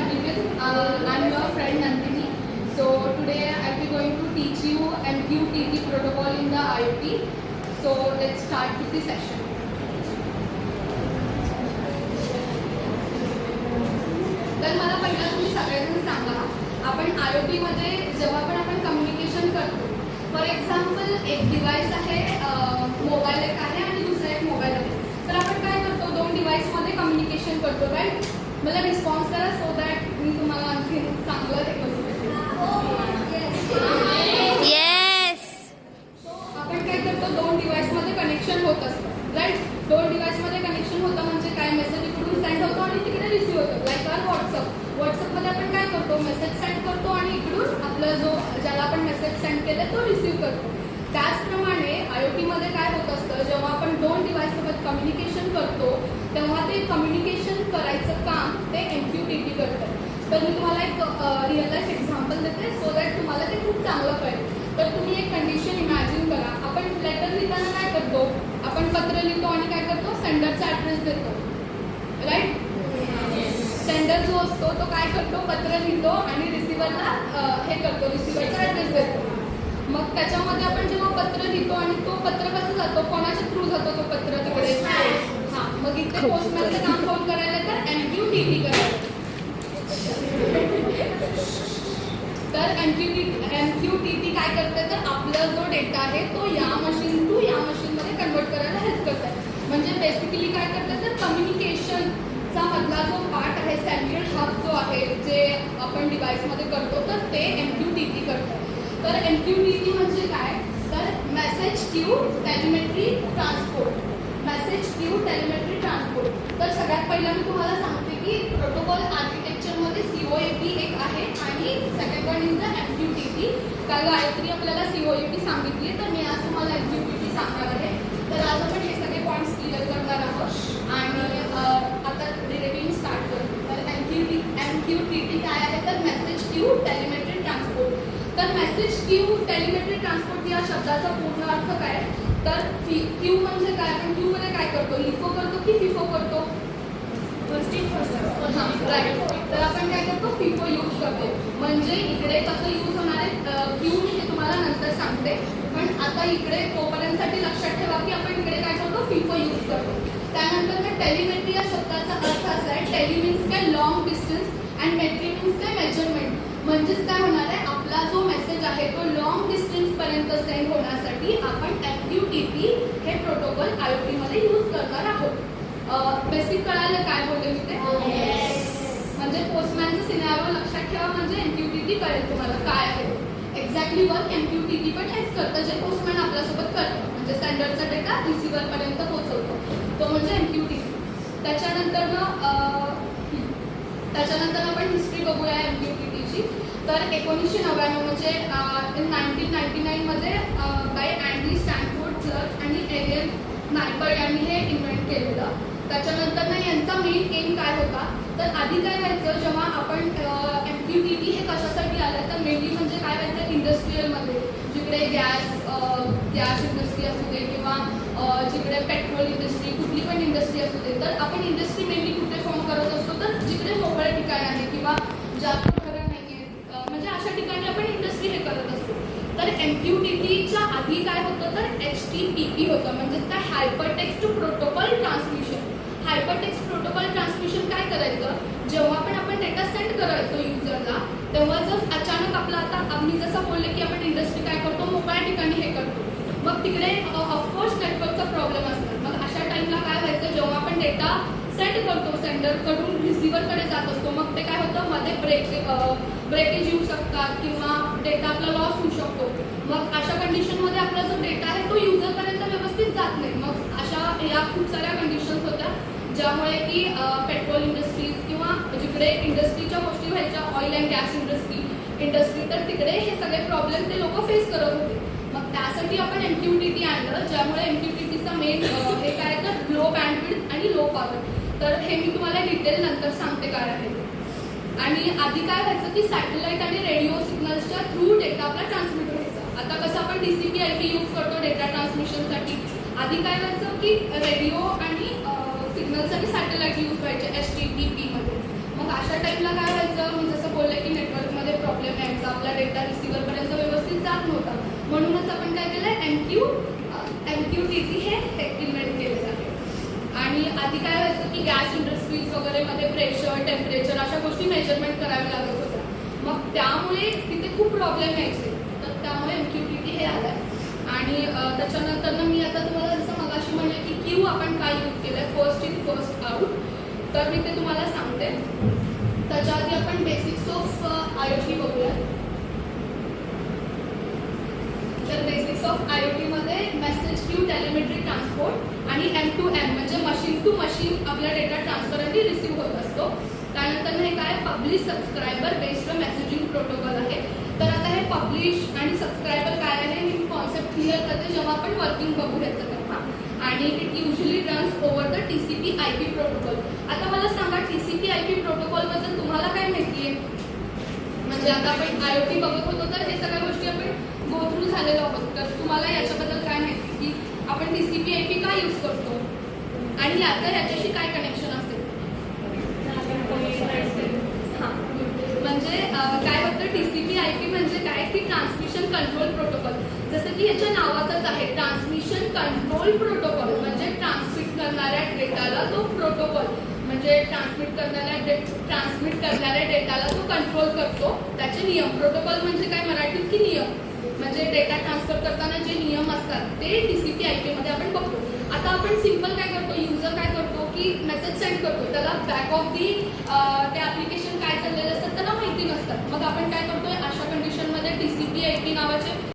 begin. I'm your friend Nandini. So today I'll be going to teach you MQTT protocol in the IoT. So let's start with the session. तर मला पहिला तुम्ही सगळ्यांना सांगा, आपण IoT मध्ये जेव्हा पण आपण कम्युनिकेशन करतो, फॉर एक्झाम्पल एक डिव्हाइस आहे, मोबाईल एक आहे आणि दुसरा एक मोबाईल आहे. तर आपण काय करतो, दोन डिव्हाइसमध्ये कम्युनिकेशन करतो, राईट? मला रिस्पॉन्स करा सो दॅट मी तुम्हाला आणखी चांगलं हे करू शकेल. सो आपण काय करतो, दोन डिव्हाइसमध्ये कनेक्शन होत असतं, राईट? दोन डिव्हाइसमध्ये कनेक्शन होतं म्हणजे काय, मेसेज इकडून सेंड होतो आणि तिकडे रिसिव्ह होतो. लाईक आर व्हॉट्सअपमध्ये आपण काय करतो, मेसेज सेंड करतो आणि इकडून आपलं जो ज्याला आपण मेसेज सेंड केला तो रिसिव्ह करतो. त्याचप्रमाणे IoTमध्ये काय होत असतं, जेव्हा आपण दोन डिव्हाइससोबत कम्युनिकेशन करतो तेव्हा ते कम्युनिकेशन करायचं काम ते MQTT करतं. तर मी तुम्हाला एक रिअल लाईफ एक्झाम्पल देते सो दॅट तुम्हाला ते खूप चांगलं कळेल. तर तुम्ही एक कंडिशन इमॅजिन करा, आपण लेटर लिहिताना काय करतो, आपण पत्र लिहितो आणि काय करतो, सेंडरचा ॲड्रेस देतो, राईट? सेंडर जो असतो तो काय करतो, पत्र लिहितो आणि रिसिव्हरला हे करतो, रिसिव्हरचा ॲड्रेस देतो. मग त्याच्यामध्ये आपण जेव्हा पत्र लिहितो आणि तो पत्र कसं जातो, कोणाच्या थ्रू जातो तो पत्र तिकडे? हां, मग इथे पोस्टमॅनचं काम कोण करायला, तर MQTT करायला. तर MQTT काय करते, तर आपला जो डेटा आहे तो या मशीन टू या मशीनमध्ये कन्वर्ट करायला हेल्प करतात. म्हणजे बेसिकली काय करतात, तर कम्युनिकेशनचा मधला जो पार्ट आहे, सेंट्रल हब जो आहे जे आपण डिव्हाइसमध्ये करतो, तर ते MQTT करतात. तर MQTT म्हणजे काय, तर message queue telemetry transport. Message queue telemetry transport. तर सगळ्यात पहिला मी तुम्हाला सांगते की प्रोटोकॉल आर्किटेक्चरमध्ये COAP एक आहे आणि second one is the MQTT. काल गायत्री आपल्याला COAP सांगितली, तर मी आज तुम्हाला MQTT सांगणार आहे. तर आज आपण हे सगळे पॉईंट्स क्लिअर करणार आहोत आणि आता डिरेक्टली स्टार्ट करू. तर MQTT काय आहे, तर मेसेज क्यू टेलिमेट्री ट्रान्सपोर्ट. तर मेसेज क्यू टेलिमेट्री ट्रान्सपोर्ट या शब्दाचा पूर्ण अर्थ काय, तर क्यू म्हणजे काय, आपण क्यू मध्ये काय करतो, लिफो करतो की फिफो करतो? हां, राईट. तर आपण काय करतो, फिफो यूज करतो. म्हणजे इकडे कसं यूज होणार आहे क्यू, मी हे तुम्हाला नंतर सांगते, पण आता इकडे तोपर्यंतसाठी लक्षात ठेवा की आपण इकडे काय करतो, फिफो यूज करतो. त्यानंतर काय, टेलिमेट्री या शब्दाचा अर्थ असा आहे, टेली मीन्स काय, लॉंग डिस्टन्स अँड मेट्री मीन्स काय, मेजरमेंट. म्हणजेच काय होणार आहे, आपला जो मेसेज आहे तो लॉंग डिस्टन्सपर्यंत सेंड होण्यासाठी आपण MQTT हे प्रोटोकॉल IoTमध्ये यूज करणार आहोत. बेसिक कळायला काय बोलले मी ते? म्हणजे पोस्टमॅनचं सिनारिओ लक्षात ठेवा, म्हणजे MQTT कळेल तुम्हाला काय आहे. एक्झॅक्टली वर्क MQTT पण हेच करतं जे पोस्टमॅन आपल्यासोबत करतं, म्हणजे सेंडरचा डेटा रिसिव्हरपर्यंत पोहोचवतो, तो म्हणजे MQTT. त्याच्यानंतर आपण हिस्ट्री बघूया MQTTची. तर 1999 म्हणजे इन 1999 मध्ये बाय अँडी स्टॅनफोर्ड क्लर्क आणि एरियन नायपर यांनी हे इन्व्हेंट केलेलं. त्याच्यानंतर यांचा मेन एम काय होता, तर आधी काय व्हायचं, जेव्हा आपण MQTT हे कशासाठी आलं, तर मेनली म्हणजे काय व्हायचं, इंडस्ट्रीयलमध्ये जिकडे गॅस इंडस्ट्री असू दे किंवा जिकडे पेट्रोल इंडस्ट्री, कुठली पण इंडस्ट्री असू दे, तर आपण इंडस्ट्री मेनली कुठे फॉर्म करत असतो, तर जिकडे मोकळे ठिकाण आहे किंवा जास्त घरं नाही आहेत, म्हणजे अशा ठिकाणी आपण इंडस्ट्री हे करत असतो. तर MQTTच्या आधी काय होतं, तर HTTP होतं, म्हणजे काय, hypertext to protocol transmission. Hypertext protocol transmission काय करायचं, जेव्हा पण आपण डेटा सेंड करायचो युजरला, तेव्हा जर अचानक आपला, आता आम्ही जसं बोलले की आपण इंडस्ट्री काय करतो, मोकळ्या ठिकाणी हे करतो, मग तिकडे ऑफकोर्स नेटवर्कचा प्रॉब्लेम असतो. मग अशा टाईमला काय व्हायचं, जेव्हा आपण डेटा सेंड करतो सेंडरकडून रिसिव्हरकडे जात असतो, मग ते काय होतं, मध्ये ब्रेकेज येऊ शकतात किंवा डेटा आपला लॉस होऊ शकतो. मग अशा कंडिशनमध्ये आपला जो डेटा आहे तो युजरपर्यंत व्यवस्थित जात नाही. मग अशा या खूप साऱ्या कंडिशन्स होत्या, ज्यामुळे की पेट्रोल इंडस्ट्रीज किंवा जिकडे इंडस्ट्रीच्या गोष्टी व्हायच्या, ऑइल अँड गॅस इंडस्ट्री, तर तिकडे हे सगळे प्रॉब्लेम ते लोक फेस करत होते. मग त्यासाठी आपण MQTT आणलं, ज्यामुळे MQTTचा मेन हे काय, तर लो बँडविड्थ आणि लो पॉवर. तर हे मी तुम्हाला डिटेल नंतर सांगते काय आहे. आणि आधी काय व्हायचं की सॅटेलाइट आणि रेडिओ सिग्नल्सच्या थ्रू डेटा आपला ट्रान्समिट व्हायचा. आता कसं आपण TCP/IP यूज करतो डेटा ट्रान्समिशनसाठी, आधी काय व्हायचं की रेडिओ आणि सिग्नल्स आणि सॅटेलाइट यूज व्हायचे HTTP मध्ये. मग अशा टाईमला काय व्हायचं, व्हायचा, आपला डेटा रिसिव्हरपर्यंत व्यवस्थित जात नव्हता. म्हणूनच आपण काय केलं, MQTT हे इन्व्हेंट केलेलं आहे. आणि आधी काय व्हायचं की गॅस इंडस्ट्रीज वगैरे मध्ये प्रेशर, टेम्परेचर अशा गोष्टी मेजरमेंट कराव्या लागत होत्या. मग त्यामुळे तिथे खूप प्रॉब्लेम यायचे. तर त्यामुळे MQTT हे आलं आहे. आणि त्याच्यानंतर मी आता तुम्हाला जसं मगाशी म्हणले की क्यू आपण काय यूज केलं आहे, फर्स्ट इन फर्स्ट आउट, तर मी ते तुम्हाला सांगते. त्याच्या आधी आपण बेसिक्स ऑफ IoT बघूया. तर बेसिक्स ऑफ IoT मध्ये मेसेज क्यू, टेलिमेट्री ट्रान्सपोर्ट आणि M2M म्हणजे मशीन टू मशीन आपला डेटा ट्रान्सफर आणि रिसिव्ह होत असतो. त्यानंतर हे काय, publish subscriber based messaging protocol आहे. तर आता हे पब्लिश आणि सबस्क्रायबर काय आहे ही कॉन्सेप्ट क्लिअर करते जेव्हा आपण वर्किंग बघू ह्याचं तेव्हा. आणि it usually runs over the TCP/IP protocol. आता मला सांगा TCP/IP प्रोटोकॉल बद्दल तुम्हाला काय माहिती आहे? म्हणजे आता आपण IoT बघत होतो तर हे सगळ्या गोष्टी आपण गो थ्रू झालेलो आहोत. तर तुम्हाला याच्याबद्दल काय माहिती की आपण TCP/IP का यूज करतो आणि याचं ह्याच्याशी काय कनेक्शन असेल? हां, म्हणजे काय होतं TCP/IP म्हणजे काय की ट्रान्समिशन कंट्रोल प्रोटोकॉल. जसं की याच्या नावातच आहे ट्रान्समिशन कंट्रोल प्रोटोकॉल, म्हणजे ट्रान्समिट करणाऱ्या डेटाला तो प्रोटोकॉल म्हणजे ट्रान्समिट करणाऱ्या डेटाला तो कंट्रोल करतो. त्याचे नियम, प्रोटोकॉल म्हणजे काय मराठीत की नियम, म्हणजे डेटा ट्रान्सफर करताना जे नियम असतात ते TCP/IP मध्ये आपण बघतो. आता आपण सिम्पल काय करतो, युजर काय करतो की मेसेज सेंड करतो, त्याला बॅक ऑफ दी ते ॲप्लिकेशन काय चाललेलं असतात त्याला माहिती नसतात. मग आपण काय करतोय, अशा कंडिशनमध्ये TCP/IP नावाचे